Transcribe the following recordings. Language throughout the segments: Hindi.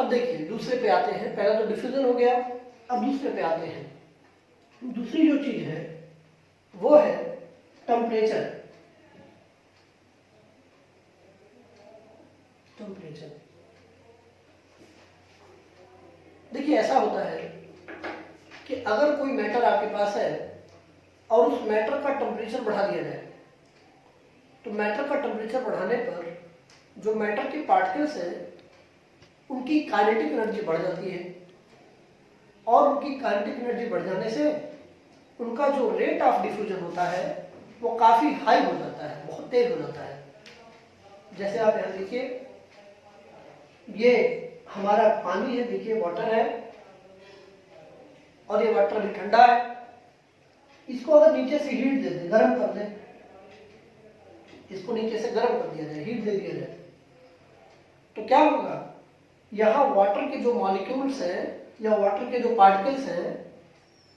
अब देखिए दूसरे पे आते हैं, पहला तो डिफ्यूजन हो गया, अब दूसरे पे आते हैं। दूसरी जो चीज है वो है टेम्परेचर। टेम्परेचर देखिए ऐसा होता है कि अगर कोई मैटर आपके पास है और उस मैटर का टेम्परेचर बढ़ा दिया जाए, तो मैटर का टेम्परेचर बढ़ाने पर जो मैटर के पार्टिकल्स हैं उनकी काइनेटिक एनर्जी बढ़ जाती है, और उनकी काइनेटिक एनर्जी बढ़ जाने से उनका जो रेट ऑफ डिफ्यूजन होता है वो काफी हाई हो जाता है, बहुत तेज हो जाता है। जैसे आप यहाँ देखिए, ये हमारा पानी है, देखिए वाटर है, और ये वाटर अभी ठंडा है। इसको अगर नीचे से हीट दे दें, गर्म कर दें, इसको नीचे से गर्म कर दिया जाए, हीट दे दिया जाए, तो क्या होगा, यहाँ वाटर के जो मॉलिक्यूल्स हैं या वाटर के जो पार्टिकल्स हैं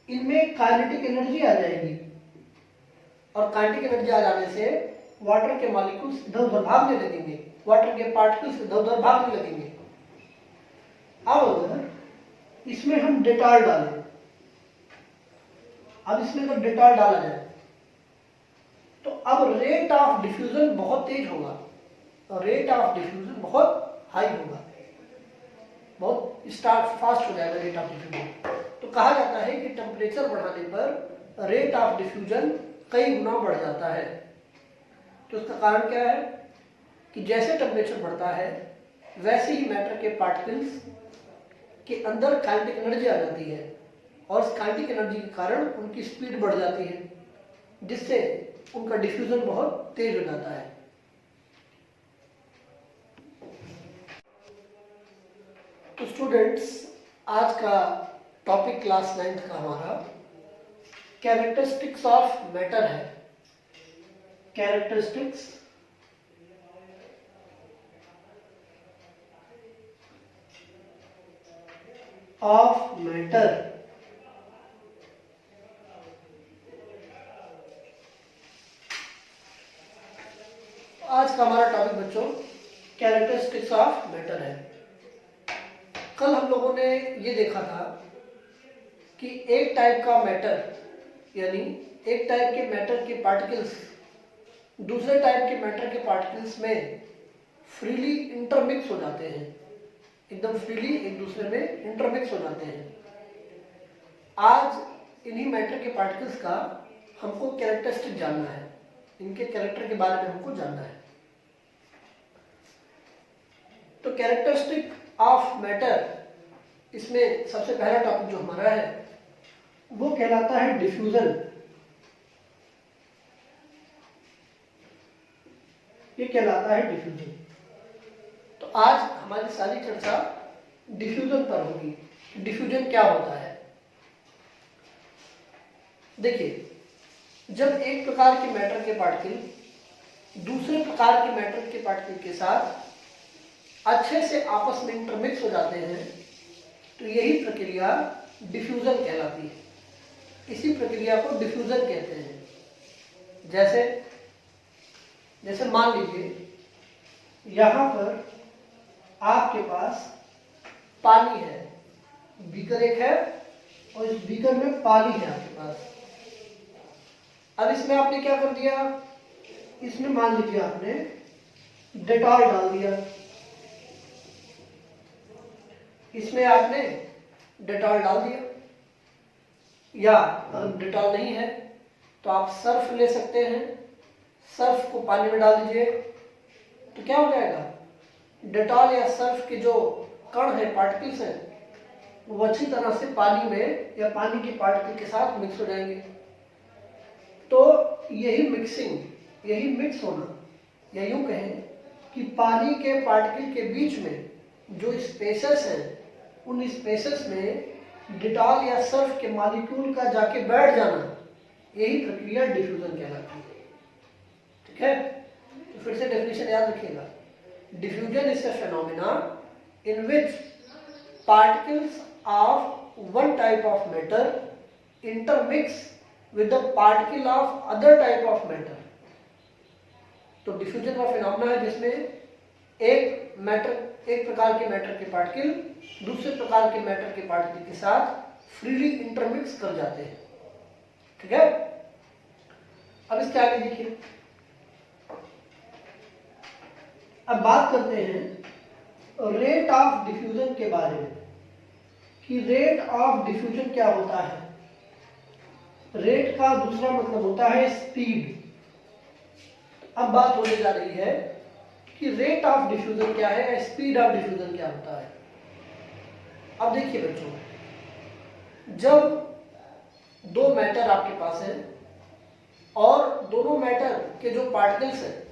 इनमें काइनेटिक एनर्जी आ जाएगी, और काइनेटिक एनर्जी आ जाने से वाटर के मॉलिक्यूल्स इधर उधर भागने लगेंगे, वाटर के पार्टिकल्स इधर उधर भागने लगेंगे। अब अगर इसमें हम डेटॉल डालें, अब इसमें अगर डेटॉल डाला जाए तो अब रेट ऑफ डिफ्यूजन बहुत तेज होगा, और रेट ऑफ डिफ्यूजन बहुत हाई होगा, बहुत स्टार्ट फास्ट हो जाएगा रेट ऑफ डिफ्यूजन। तो कहा जाता है कि टेम्परेचर बढ़ाने पर रेट ऑफ डिफ्यूजन कई गुना बढ़ जाता है। तो इसका कारण क्या है कि जैसे टेम्परेचर बढ़ता है वैसे ही मैटर के पार्टिकल्स के अंदर काइनेटिक एनर्जी आ जाती है, और इस काइनेटिक एनर्जी के कारण उनकी स्पीड बढ़ जाती है, जिससे उनका डिफ्यूजन बहुत तेज हो जाता है। तो स्टूडेंट्स, आज का टॉपिक क्लास 9th का हमारा कैरेक्टरिस्टिक्स ऑफ मैटर है। Characteristics of matter. आज का हमारा टॉपिक बच्चों कैरेक्टरिस्टिक्स ऑफ मैटर है। कल हम लोगों ने ये देखा था कि एक टाइप का मैटर, यानी एक टाइप के मैटर के पार्टिकल्स दूसरे टाइप के मैटर के पार्टिकल्स में फ्रीली इंटरमिक्स हो जाते हैं, एकदम फ्रीली एक दूसरे में इंटरमिक्स हो जाते हैं। आज इन्हीं मैटर के पार्टिकल्स का हमको कैरेक्टरिस्टिक जानना है, इनके कैरेक्टर के बारे में हमको जानना है। तो कैरेक्टरिस्टिक ऑफ मैटर, इसमें सबसे पहला टॉपिक जो हमारा है वो कहलाता है डिफ्यूजन। ये कहलाता है डिफ्यूजन। तो आज हमारी सारी चर्चा डिफ्यूजन पर होगी। डिफ्यूजन क्या होता है? देखिए, जब एक प्रकार के मैटर के पार्टिकल दूसरे प्रकार के मैटर के पार्टिकल के साथ अच्छे से आपस में इंटरमिक्स हो जाते हैं, तो यही प्रक्रिया डिफ्यूजन कहलाती है। इसी प्रक्रिया को डिफ्यूजन कहते हैं। जैसे मान लीजिए यहां पर आपके पास पानी है, बीकर एक है, और इस बीकर में पानी है आपके पास। अब इसमें आपने क्या कर दिया, इसमें मान लीजिए आपने डेटॉल डाल दिया, इसमें आपने डेटॉल डाल दिया, या अगर डेटॉल नहीं है तो आप सर्फ ले सकते हैं, सर्फ को पानी में डाल दीजिए, तो क्या हो जाएगा, डेटॉल या सर्फ के जो कण है, पार्टिकल्स हैं, वो अच्छी तरह से पानी में या पानी के पार्टिकल के साथ मिक्स हो जाएंगे। तो यही मिक्सिंग, यही मिक्स होना, या यूं कहें कि पानी के पार्टिकल के बीच में जो स्पेसेस हैं, उन स्पेसेस में डिटॉल या सर्फ के मॉलिक्यूल का जाके बैठ जाना, यही प्रक्रिया डिफ्यूजन कहलाती है। ठीक है, तो फिर से डेफिनेशन याद रखिएगा। Diffusion is a phenomena in which particles of one type of matter intermix with the particle of other type of matter। तो डिफ्यूजन का फिनोमेना है जिसमें एक मैटर एक प्रकार के मैटर के पार्टिकल दूसरे प्रकार के मैटर के पार्टिकल के साथ फ्रीली इंटरमिक्स कर जाते हैं। ठीक है, अब इसके आगे देखिए, अब बात करते हैं रेट ऑफ डिफ्यूजन के बारे में कि रेट ऑफ डिफ्यूजन क्या होता है। रेट का दूसरा मतलब होता है स्पीड। अब बात होने जा रही है कि रेट ऑफ डिफ्यूजन क्या है, स्पीड ऑफ डिफ्यूजन क्या होता है। अब देखिए बच्चों, जब दो मैटर आपके पास है और दोनों मैटर के जो पार्टिकल्स हैं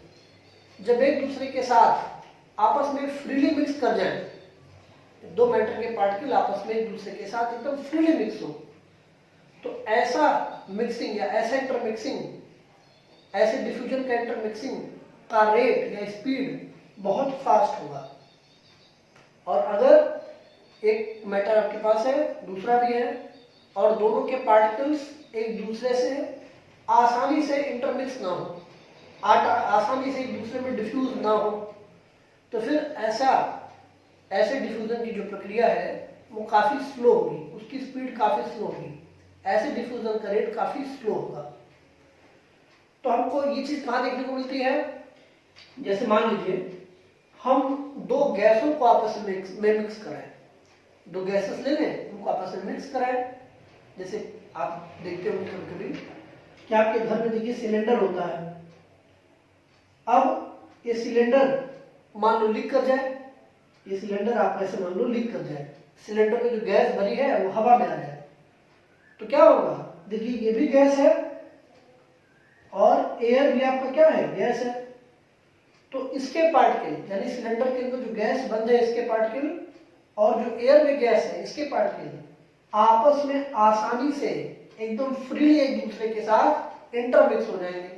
जब एक दूसरे के साथ आपस में फ्रीली मिक्स कर जाएं, दो मैटर के पार्टिकल आपस में एक दूसरे के साथ एकदम फ्रीली मिक्स हो, तो ऐसा मिक्सिंग या ऐसा इंटरमिक्सिंग, ऐसे डिफ्यूजन का इंटरमिक्सिंग का रेट या स्पीड बहुत फास्ट होगा। और अगर एक मैटर आपके पास है दूसरा भी है और दोनों के पार्टिकल्स एक दूसरे से आसानी से इंटरमिक्स ना हो, आसानी से एक दूसरे में डिफ्यूज ना हो, तो फिर ऐसे डिफ्यूजन की जो प्रक्रिया है वो काफ़ी स्लो होगी, उसकी स्पीड काफ़ी स्लो होगी, ऐसे डिफ्यूजन का रेट काफ़ी स्लो होगा। तो हमको ये चीज़ कहाँ देखने को मिलती है, जैसे मान लीजिए हम दो गैसों को आपस में मिक्स कराएं, दो गैसेस ले लें उनको आपस में मिक्स कराएं। जैसे आप देखते हो कभी कभी कि आपके घर में देखिए सिलेंडर होता है। अब ये सिलेंडर मान लो लीक कर जाए, ये सिलेंडर आप ऐसे मान लो लीक कर जाए, सिलेंडर में जो गैस भरी है वो हवा में आ जाए, तो क्या होगा, देखिए ये भी गैस है और एयर भी आपका क्या है, गैस है। तो इसके पार्टिकल यानी सिलेंडर के अंदर जो गैस बंद है इसके पार्टिकल और जो एयर में गैस है इसके पार्टिकल आपस में आसानी से एकदम फ्रीली एक दूसरे के साथ इंटरमिक्स हो जाएंगे।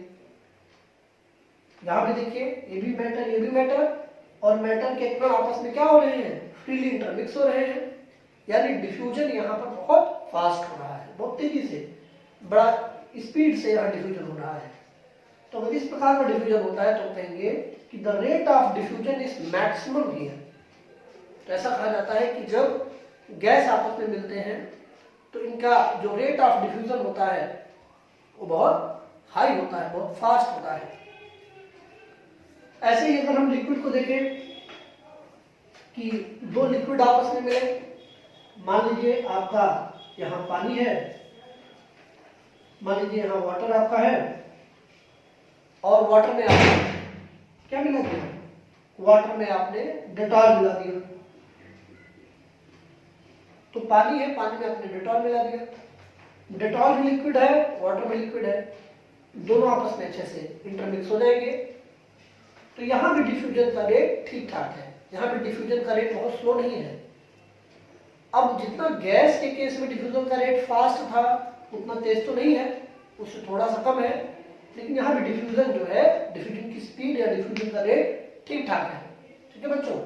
यहां पे देखिए ये भी मैटर और मैटर के कण आपस में क्या हो रहे हैं, फ्रीली इंटरमिक्स हो रहे हैं। यानी डिफ्यूजन यहाँ पर बहुत फास्ट हो रहा है, बहुत तेजी से, बड़ा स्पीड से यहाँ डिफ्यूजन हो रहा है। तो अगर इस प्रकार का डिफ्यूजन होता है तो कहेंगे कि the rate of diffusion is maximum here. तो ऐसा कहा जाता है कि जब गैस आपस में मिलते हैं तो इनका जो रेट ऑफ डिफ्यूजन होता है वो बहुत हाई होता है, बहुत फास्ट होता है। ऐसे ही अगर हम लिक्विड को देखें कि दो लिक्विड आपस में मिले, मान लीजिए आपका यहां पानी है, मान लीजिए यहां वाटर आपका है और वाटर में आपने क्या मिला दिया, वाटर में आपने डेटॉल मिला दिया। तो पानी है, पानी में आपने डेटॉल मिला दिया, डेटॉल भी लिक्विड है, वाटर में लिक्विड है, दोनों आपस में अच्छे से इंटरमिक्स हो जाएंगे। तो यहां भी डिफ्यूजन का रेट ठीक ठाक है, यहां भी डिफ्यूजन का रेट बहुत स्लो नहीं है। अब जितना गैस के केस में डिफ्यूजन का रेट फास्ट था उतना तेज तो नहीं है, उससे थोड़ा सा कम है, लेकिन यहाँ भी डिफ्यूजन जो है, डिफ्यूजन की स्पीड या डिफ्यूजन का रेट ठीक ठाक है। ठीक है बच्चों,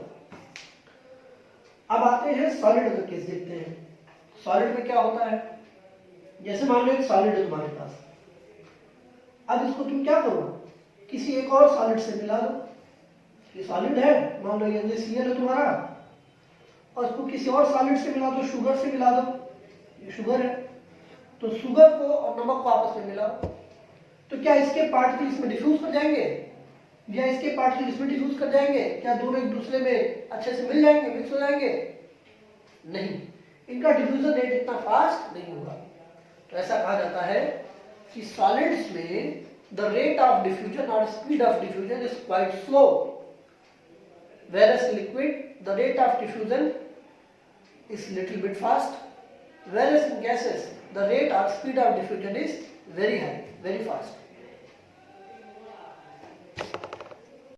अब आते हैं सॉलिड का केस देखते हैं। सॉलिड में क्या होता है, जैसे मान लो एक सॉलिड है तुम्हारे पास, अब इसको तुम क्या करो, किसी एक और सॉलिड से मिला दो। ये सॉलिड है, मान लो ये NaCl है तुम्हारा, और इसको किसी और सॉलिड से मिला दो, शुगर से मिला दो, ये शुगर है, तो शुगर को और नमक को आपस में मिलाओ, तो क्या इसके पार्टिकल इसमें डिफ्यूज कर जाएंगे या इसके पार्टिकल इसमें डिफ्यूज कर जाएंगे? क्या दोनों एक दूसरे में अच्छे से मिल जाएंगे, मिक्स हो जाएंगे? नहीं, इनका डिफ्यूजन रेट इतना फास्ट नहीं होगा। तो ऐसा कहा जाता है कि सॉलिड्स में the rate of diffusion or speed of diffusion is quite slow, whereas liquid the rate of diffusion is little bit fast, whereas in gases the rate or speed of diffusion is very high, very fast.